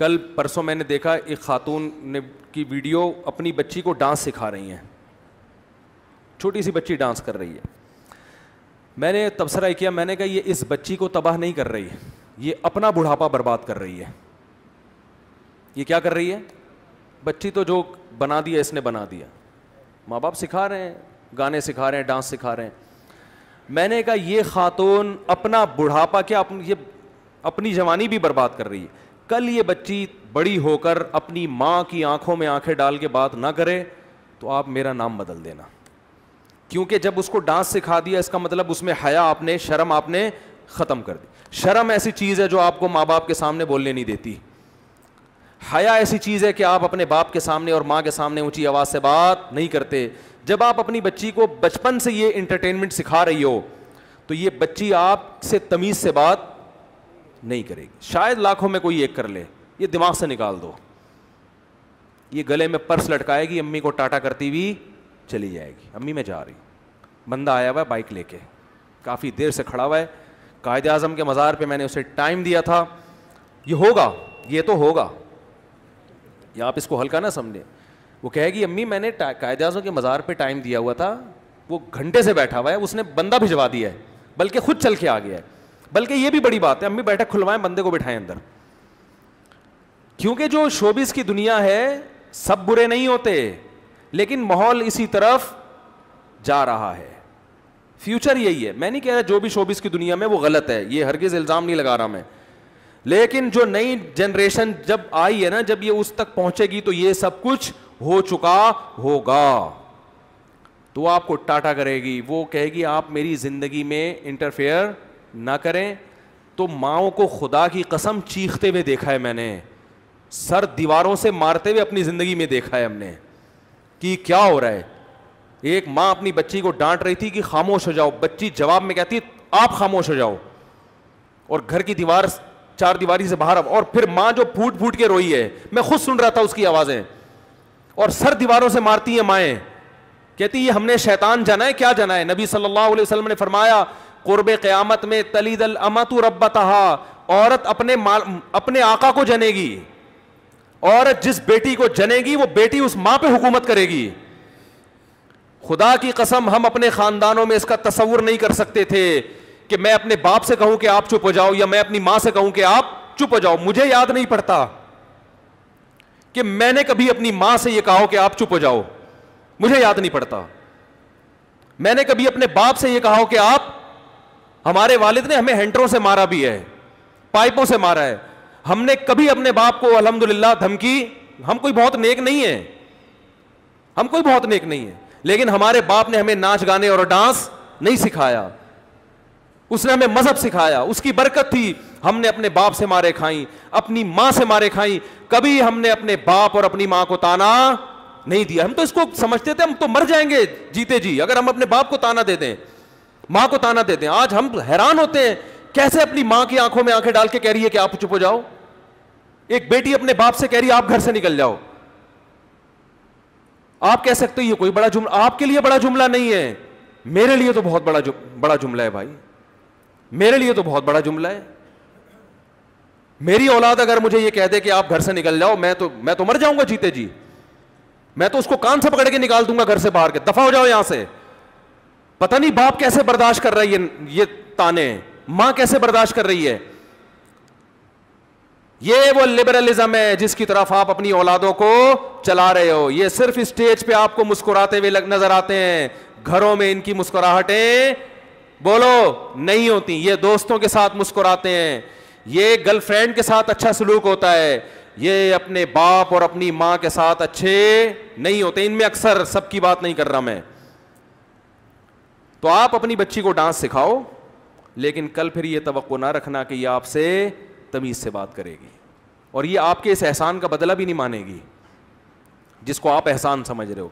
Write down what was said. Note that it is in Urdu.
کل پرسوں میں نے دیکھا ایک خاتون نے کی ویڈیو اپنی بچی کو ڈانس سکھا رہی ہیں, چھوٹی سی بچی ڈانس کر رہی ہے. میں نے تبصرہ کیا, میں نے کہا یہ اس بچی کو تباہ نہیں کر رہی, یہ اپنا بڑھاپا برباد کر رہی ہے. یہ کیا کر رہی ہے؟ بچی تو جو بنا دیا اس نے بنا دیا. ماں باپ سکھا رہے ہیں, گانے سکھا رہے ہیں, ڈانس سکھا رہے ہیں. میں نے کہا یہ خاتون اپنا بڑھاپا کیا یہ اپنی جوانی بھی برباد کر رہی ہے. کل یہ بچی بڑی ہو کر اپنی ماں کی آنکھوں میں آنکھیں ڈال کے بات نہ کرے تو آپ میرا نام بدل دینا, کیونکہ جب اس کو ڈانس سکھا دیا اس کا مطلب اس میں حیا آپ نے, شرم آپ نے ختم کر دی. شرم ایسی چیز ہے جو آپ کو ماں باپ کے سامنے بولنے نہیں دیتی. حیا ایسی چیز ہے کہ آپ اپنے باپ کے سامنے اور ماں کے سامنے اونچی آواز سے بات نہیں کرتے. جب آپ اپنی بچی کو بچپن سے یہ انٹرٹینمنٹ سکھا رہی ہو تو یہ بچی آپ سے تمیز سے بات نہیں کرے گی. شاید لاکھوں میں کوئی ایک کر لے, یہ دماغ سے نکال دو. یہ گلے میں پرس لٹکائے گی, امی کو ٹاٹا کرتی ہوئی چلی جائے گی, امی میں جا رہی ہوں. بندہ آیا ہوا ہے بائک لے کے, کافی دیر سے کھڑا ہوا ہے. قائد اعظم کے مزار پہ میں نے اسے ٹائم دیا تھا, یہ ہوگا, یہ تو ہوگا, یا آپ اس کو ہلکا نہ سمجھیں. وہ کہے گی امی میں نے قائد اعظم کے مزار پہ ٹائم دیا ہوا تھا, وہ گھنٹے سے بیٹھا ہوا ہے, اس نے بندہ بھجوا دیا ہے, بلکہ خود چل کے آ گیا ہے. بلکہ یہ بھی بڑی بات ہے, امی بیٹھک کھلوائیں, بندے کو بٹھائیں اندر. کیونکہ جو شوبز کی دنیا ہے سب برے نہیں ہوتے, لیکن ماحول اسی طرف جا رہا ہے. فیوچر یہی ہے. میں نہیں کہہ رہا جو بھی شوبز کی دنیا میں وہ غلط ہے, یہ ہرگز الزام نہیں لگا رہا میں, لیکن جو نئی جنریشن جب آئی ہے نا, جب یہ اس تک پہنچے گی تو یہ سب کچھ ہو چکا ہوگا. تو آپ کو ٹاٹا کرے گی, وہ کہے گی آپ میری زندگی میں انٹرفیئر نہ کریں. تو ماؤں کو خدا کی قسم چیختے ہوئے دیکھا ہے میں نے, سر دیواروں سے مارتے ہوئے اپنی زندگی میں دیکھا ہے ہم نے کہ کیا ہو رہا ہے. ایک ماں اپنی بچی کو ڈانٹ رہی تھی کہ خاموش ہو جاؤ, بچی جواب میں کہتی آپ خاموش ہو جاؤ, اور گھر کی دیوار چار دیواری سے باہر, اور پھر ماں جو پھوٹ پھوٹ کے روئی ہے, میں خود سن رہا تھا اس کی آوازیں, اور سر دیواروں سے مارتی ہیں مائیں, کہتی یہ ہم نے شیطان جانا ہے, کیا جانا ہے. نبی صلی اللہ علیہ وسلم نے فرمایا قرب قیامت میں تلید الامۃ ربتہا, عورت اپنے آقا کو جنے گی. عورت جس بیٹی کو جنے گی وہ بیٹی اس ماں پہ حکومت کرے گی. خدا کی قسم ہم اپنے خاندانوں میں اس کا تصور نہیں کر سکتے تھے کہ میں اپنے باپ سے کہوں کہ آپ چپ ہو جاؤ, یا میں اپنی ماں سے کہوں کہ آپ چپ ہو جاؤ. مجھے یاد نہیں پڑتا کہ میں نے کبھی اپنی ماں سے یہ کہا کہ آپ چپ ہو جاؤ, مجھے یاد نہیں پڑتا. میں نے کبھی اپنے باپ سے یہ کہا کہ آپ, ہمارے والد نے ہمیں ہینٹروں سے مارا بھی ہے, پائپوں سے مارا ہے, ہم نے کبھی اپنے باپ کو الحمدللہ دھمکی, ہم کوئی بہت نیک نہیں ہیں, ہم کوئی بہت نیک نہیں ہیں, لیکن ہمارے باپ نے ہمیں ناچ گانے اور ڈانس نہیں سکھایا, اس نے ہمیں مذہب سکھایا, اس کی برکت تھی. ہم نے اپنے باپ سے مارے کھائیں, اپنی ماں سے مارے کھائیں, کبھی ہم نے اپنے باپ اور اپنی ماں کو تانا نہیں دیا. ہم تو اس کو سمجھتے تھے ہم تو مر جائیں گے جیتے جی اگر ہم اپنے باپ کو تانا دے دیں, ماں کو تانا دے دیں. آج ہم حیران ہوتے ہیں کیسے اپنی ماں کی آنکھوں میں آنکھیں ڈال کے کہہ رہی ہے کہ آپ چپ ہو جاؤ. ایک بیٹی اپنے باپ سے کہہ رہی ہے آپ گھر سے نکل جاؤ. آپ کہہ سکتے یہ کوئی بڑا جملہ, آپ کے لیے بڑا جملہ نہیں ہے, میرے لیے تو بہت بڑا جملہ ہے بھائی, میرے لیے تو بہت بڑا جملہ ہے. میری اولاد اگر مجھے یہ کہہ دے کہ آپ گھر سے نکل جاؤ, میں تو مر جاؤں گا جیتے جی. میں تو اس کو کان سے پکڑ کے نکال دوں گا گھر سے باہر کے, دفع ہو جاؤ یہاں سے. پتہ نہیں باپ کیسے برداشت کر رہی ہے یہ تانے, ماں کیسے برداشت کر رہی ہے. یہ وہ لبرلزم ہے جس کی طرف آپ اپنی اولادوں کو چلا رہے ہو. یہ صرف اسٹیج پہ آپ کو مسکراتے ہوئے نظر آتے ہیں, گھروں میں ان کی مسکراہٹیں بولو نہیں ہوتی. یہ دوستوں کے ساتھ مسکراتے ہیں, یہ گرل فرینڈ کے ساتھ اچھا سلوک ہوتا ہے, یہ اپنے باپ اور اپنی ماں کے ساتھ اچھے نہیں ہوتے. ان میں اکثر سب کی بات نہیں کر رہا میں. تو آپ اپنی بچی کو ڈانس سکھاؤ, لیکن کل پھر یہ توقع نہ رکھنا کہ یہ آپ سے تمیز سے بات کرے گی, اور یہ آپ کے اس احسان کا بدلہ بھی نہیں مانے گی جس کو آپ احسان سمجھ رہے ہو.